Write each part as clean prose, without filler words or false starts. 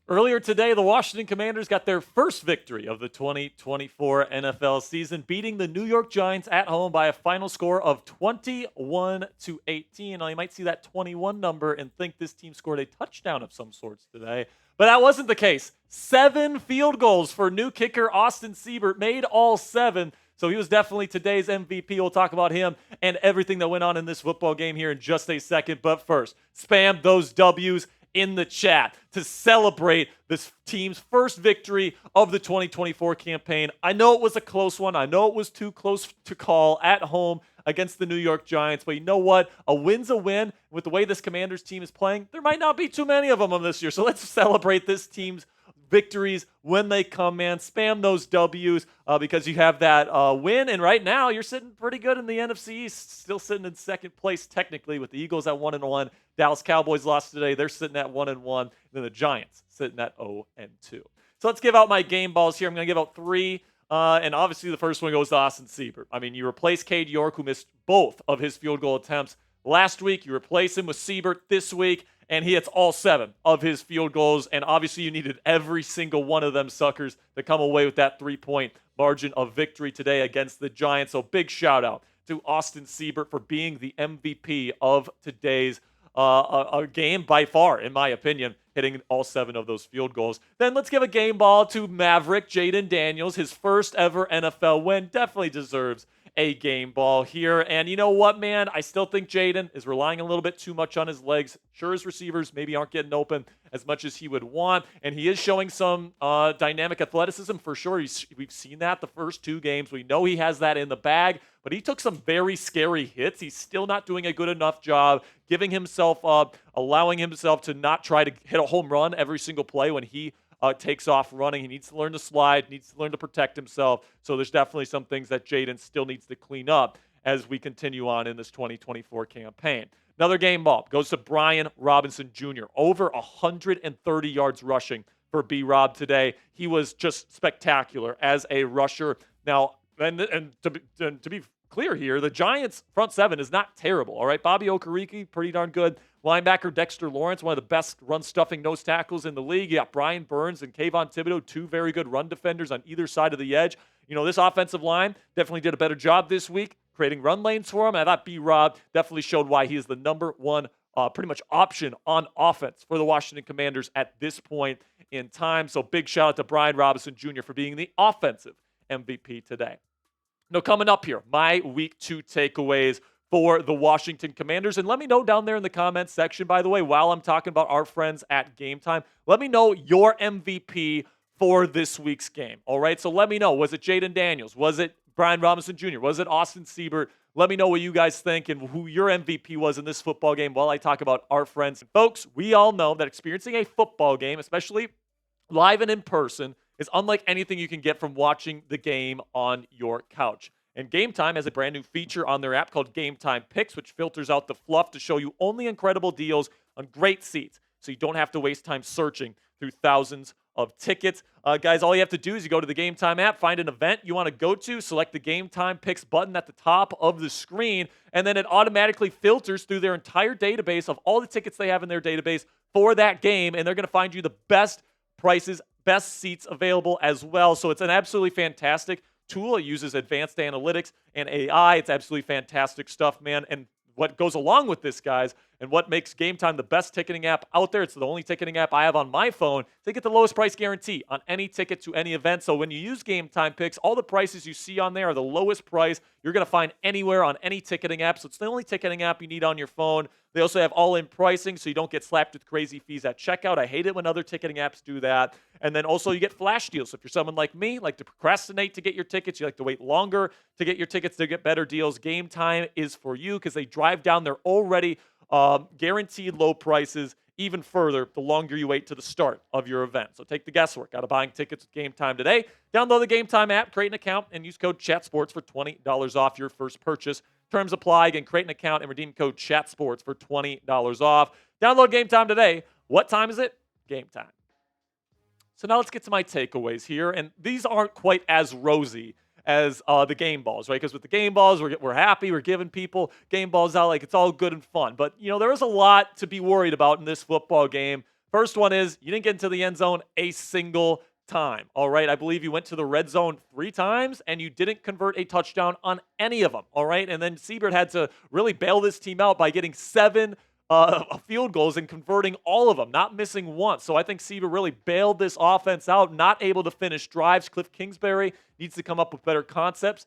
Earlier today, the Washington Commanders got their first victory of the 2024 NFL season, beating the New York Giants at home by a final score of 21-18. Now, you might see that 21 number and think this team scored a touchdown of some sorts today, but that wasn't the case. 7 field goals for new kicker Austin Seibert, made all 7. So he was definitely today's MVP. We'll talk about him and everything that went on in this football game here in just a second. But first, spam those W's in the chat to celebrate this team's first victory of the 2024 campaign. I know it was a close one. I know it was too close to call at home against the New York Giants, but you know what? A win's a win. With the way this Commanders team is playing, there might not be too many of them this year. So let's celebrate this team's victories when they come, man. Spam those W's because you have that win. And right now, you're sitting pretty good in the NFC East. Still sitting in second place technically with the Eagles at 1-1. Dallas Cowboys lost today. They're sitting at 1-1. And then the Giants sitting at 0-2. So let's give out my game balls here. I'm going to give out 3. And obviously, the first one goes to Austin Seibert. I mean, you replace Cade York, who missed both of his field goal attempts last week. You replace him with Seibert this week, and he hits all 7 of his field goals. And obviously, you needed every single one of them suckers to come away with that 3-point margin of victory today against the Giants. So big shout out to Austin Seibert for being the MVP of today's game by far, in my opinion, hitting all 7 of those field goals. Then let's give a game ball to Maverick Jayden Daniels. His first ever NFL win. Definitely deserves a game ball here. And you know what, man? I still think Jayden is relying a little bit too much on his legs. Sure, his receivers maybe aren't getting open as much as he would want. And he is showing some dynamic athleticism for sure. We've seen that the first 2 games. We know he has that in the bag. But he took some very scary hits. He's still not doing a good enough job giving himself up, allowing himself to not try to hit a home run every single play when he takes off running. He needs to learn to slide, needs to learn to protect himself. So there's definitely some things that Jayden still needs to clean up as we continue on in this 2024 campaign. Another game ball goes to Brian Robinson Jr. Over 130 yards rushing for B-Rob today. He was just spectacular as a rusher. Now, and to be clear here, the Giants' front 7 is not terrible, all right? Bobby Okereke, pretty darn good. Linebacker Dexter Lawrence, one of the best run-stuffing nose tackles in the league. You got Brian Burns and Kayvon Thibodeau, 2 very good run defenders on either side of the edge. You know, this offensive line definitely did a better job this week creating run lanes for him. I thought B-Rob definitely showed why he is the number 1 pretty much option on offense for the Washington Commanders at this point in time. So big shout out to Brian Robinson Jr. for being the offensive MVP today. Now, coming up here, my week 2 takeaways for the Washington Commanders. And let me know down there in the comments section, by the way, while I'm talking about our friends at Game Time, let me know your MVP for this week's game. All right, so let me know. Was it Jayden Daniels? Was it Brian Robinson Jr.? Was it Austin Seibert? Let me know what you guys think and who your MVP was in this football game while I talk about our friends. And folks, we all know that experiencing a football game, especially live and in person, is unlike anything you can get from watching the game on your couch. And Game Time has a brand new feature on their app called Game Time Picks, which filters out the fluff to show you only incredible deals on great seats, so you don't have to waste time searching through thousands of tickets. Guys, all you have to do is you go to the Game Time app, find an event you want to go to, select the Game Time Picks button at the top of the screen, and then it automatically filters through their entire database of all the tickets they have in their database for that game, and they're going to find you the best prices, best seats available as well. So it's an absolutely fantastic tool. It uses advanced analytics and AI. It's absolutely fantastic stuff, man. And what goes along with this, guys, and what makes Game Time the best ticketing app out there, it's the only ticketing app I have on my phone, they get the lowest price guarantee on any ticket to any event. So when you use Game Time Picks, all the prices you see on there are the lowest price you're going to find anywhere on any ticketing app. So it's the only ticketing app you need on your phone. They also have all-in pricing, so you don't get slapped with crazy fees at checkout. I hate it when other ticketing apps do that. And then also you get flash deals. So if you're someone like me, like to procrastinate to get your tickets, you like to wait longer to get your tickets to get better deals, Game Time is for you because they drive down their already guaranteed low prices even further the longer you wait to the start of your event. So take the guesswork out of buying tickets with Game Time today. Download the Game Time app, create an account, and use code CHATSPORTS for $20 off your first purchase. Terms apply. Again, create an account and redeem code CHATSPORTS for $20 off. Download Game Time today. What time is it? Game time. So now let's get to my takeaways here. And these aren't quite as rosy as the game balls, right? Because with the game balls, we're happy. We're giving people game balls out like it's all good and fun. But, you know, there is a lot to be worried about in this football game First one is you didn't get into the end zone a single time. All right. I believe you went to the red zone 3 times and you didn't convert a touchdown on any of them. All right. And then Seibert had to really bail this team out by getting 7 field goals and converting all of them, not missing one. So I think Seibert really bailed this offense out, not able to finish drives. Cliff Kingsbury needs to come up with better concepts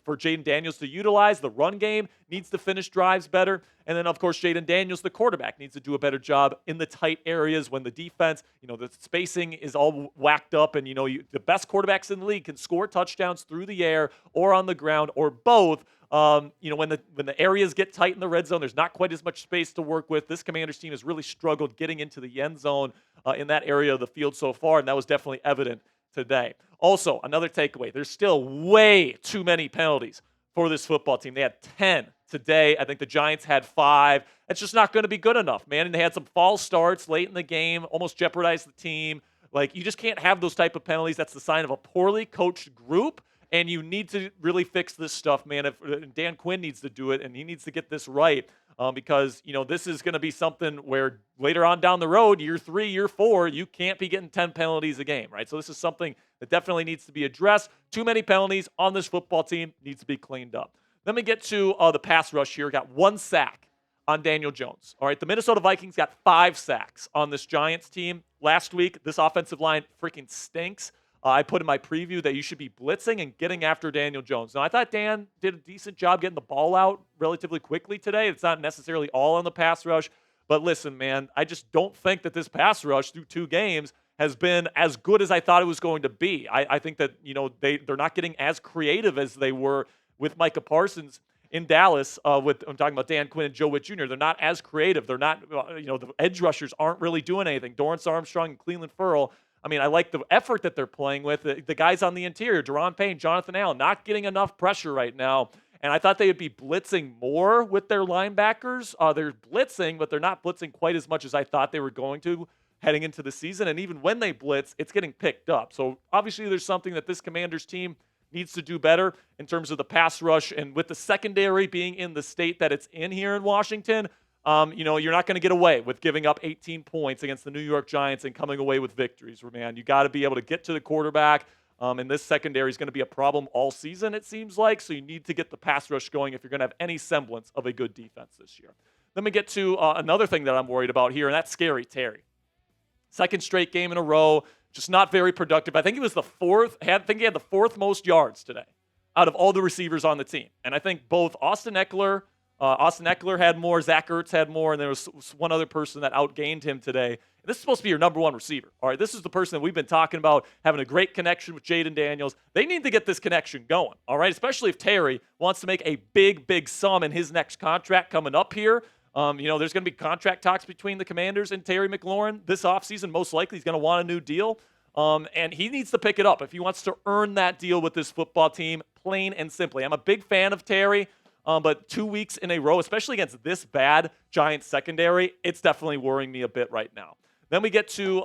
for Jayden Daniels to utilize. The run game needs to finish drives better. And then, of course, Jayden Daniels, the quarterback, needs to do a better job in the tight areas when the defense, the spacing is all whacked up. And, the best quarterbacks in the league can score touchdowns through the air or on the ground or both. When the areas get tight in the red zone, there's not quite as much space to work with. This Commanders team has really struggled getting into the end zone in that area of the field so far, and that was definitely evident today. Also, another takeaway, there's still way too many penalties for this football team. They had 10 today. I think the Giants had 5. That's just not going to be good enough, man. And they had some false starts late in the game, almost jeopardized the team. You just can't have those type of penalties. That's the sign of a poorly coached group. And you need to really fix this stuff, man. Dan Quinn needs to do it, and he needs to get this right because, this is going to be something where later on down the road, year 3, year 4, you can't be getting 10 penalties a game, right? So this is something that definitely needs to be addressed. Too many penalties on this football team needs to be cleaned up. Let me get to the pass rush here. Got 1 sack on Daniel Jones. All right, the Minnesota Vikings got 5 sacks on this Giants team last week. This offensive line freaking stinks. I put in my preview that you should be blitzing and getting after Daniel Jones. Now, I thought Dan did a decent job getting the ball out relatively quickly today. It's not necessarily all on the pass rush. But listen, man, I just don't think that this pass rush through 2 games has been as good as I thought it was going to be. I think that, they're not getting as creative as they were with Micah Parsons in Dallas. I'm talking about Dan Quinn and Joe Witt Jr. They're not as creative. They're not, the edge rushers aren't really doing anything. Dorrance Armstrong and Cleveland Ferrell. I mean, I like the effort that they're playing with. The guys on the interior, Deron Payne, Jonathan Allen, not getting enough pressure right now. And I thought they would be blitzing more with their linebackers. They're blitzing, but they're not blitzing quite as much as I thought they were going to heading into the season. And even when they blitz, it's getting picked up. So obviously there's something that this Commanders team needs to do better in terms of the pass rush. And with the secondary being in the state that it's in here in Washington, you're not going to get away with giving up 18 points against the New York Giants and coming away with victories, man. You got to be able to get to the quarterback, and this secondary is going to be a problem all season, it seems like, so you need to get the pass rush going if you're going to have any semblance of a good defense this year. Let me get to another thing that I'm worried about here, and that's Scary Terry. Second straight game in a row, just not very productive. I think he was the 4th. I think he had the 4th most yards today out of all the receivers on the team. And I think both Austin Eckler had more, Zach Ertz had more, and there was one other person that outgained him today. This is supposed to be your number 1 receiver. All right, this is the person that we've been talking about having a great connection with Jayden Daniels. They need to get this connection going, all right, especially if Terry wants to make a big, big sum in his next contract coming up here. There's going to be contract talks between the Commanders and Terry McLaurin this offseason. Most likely he's going to want a new deal, and he needs to pick it up if he wants to earn that deal with this football team, plain and simply. I'm a big fan of Terry. But 2 weeks in a row, especially against this bad Giants secondary, it's definitely worrying me a bit right now. Then we get to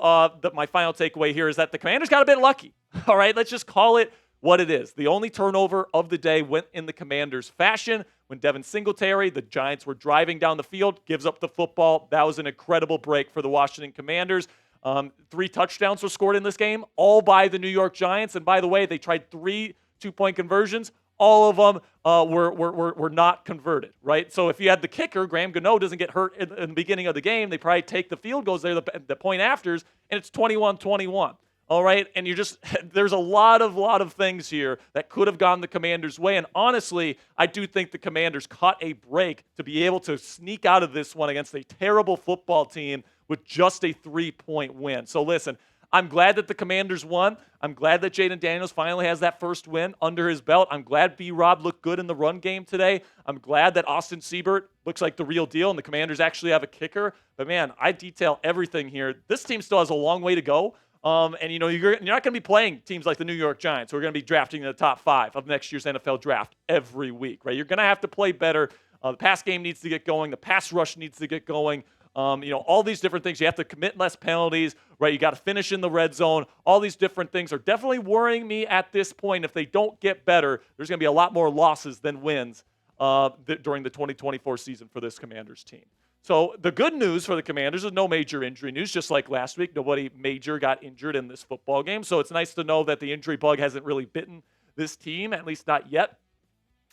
my final takeaway here is that the Commanders got a bit lucky. All right, let's just call it what it is. The only turnover of the day went in the Commanders' fashion. When Devin Singletary, the Giants were driving down the field, gives up the football. That was an incredible break for the Washington Commanders. 3 touchdowns were scored in this game, all by the New York Giants. And by the way, they tried 3 two-point conversions. All of them were not converted, right? So if you had the kicker, Graham Gano doesn't get hurt in the beginning of the game, they probably take the field goals there, the point afters, and it's 21-21, all right? And there's a lot of things here that could have gone the Commanders' way. And honestly, I do think the Commanders caught a break to be able to sneak out of this one against a terrible football team with just a 3-point win. So listen, I'm glad that the Commanders won. I'm glad that Jayden Daniels finally has that first win under his belt. I'm glad B-Rob looked good in the run game today. I'm glad that Austin Seibert looks like the real deal and the Commanders actually have a kicker. But, man, I detail everything here. This team still has a long way to go. And, you're not going to be playing teams like the New York Giants who are going to be drafting in the top 5 of next year's NFL draft every week, right? You're going to have to play better. The pass game needs to get going. The pass rush needs to get going. All these different things. You have to commit less penalties, right? You got to finish in the red zone. All these different things are definitely worrying me at this point. If they don't get better, there's going to be a lot more losses than wins during the 2024 season for this Commanders team. So the good news for the Commanders is no major injury news. Just like last week, nobody major got injured in this football game. So it's nice to know that the injury bug hasn't really bitten this team, at least not yet.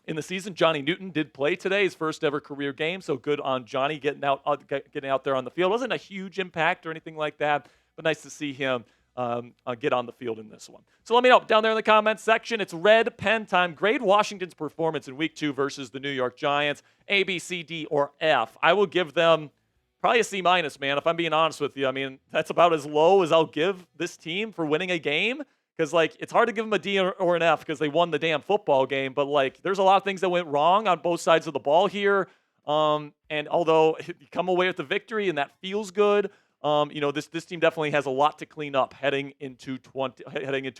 In the season, Johnny Newton did play today, his first ever career game. So good on Johnny getting out there on the field. It wasn't a huge impact or anything like that, but nice to see him get on the field in this one. So let me know down there in the comments section. It's red pen time. Grade Washington's performance in week 2 versus the New York Giants. A, B, C, D, or F. I will give them probably a C-, man, if I'm being honest with you. I mean, that's about as low as I'll give this team for winning a game. Because, it's hard to give them a D or an F because they won the damn football game. But, there's a lot of things that went wrong on both sides of the ball here. And although you come away with the victory and that feels good, this team definitely has a lot to clean up heading into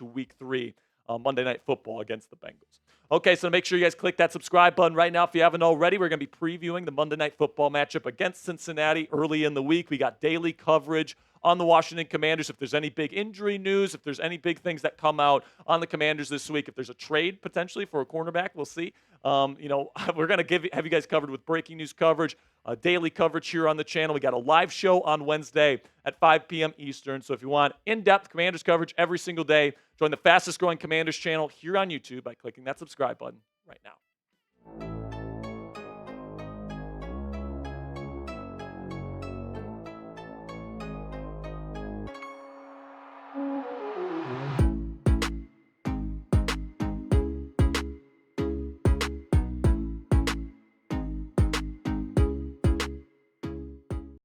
week 3, Monday Night Football against the Bengals. Okay, so make sure you guys click that subscribe button right now if you haven't already. We're going to be previewing the Monday Night Football matchup against Cincinnati early in the week. We got daily coverage on the Washington Commanders. If there's any big injury news, if there's any big things that come out on the Commanders this week, if there's a trade potentially for a cornerback, we'll see. We're going to have you guys covered with breaking news coverage, daily coverage here on the channel. We got a live show on Wednesday at 5 p.m. Eastern. So if you want in-depth Commanders coverage every single day, join the fastest growing Commanders channel here on YouTube by clicking that subscribe button right now.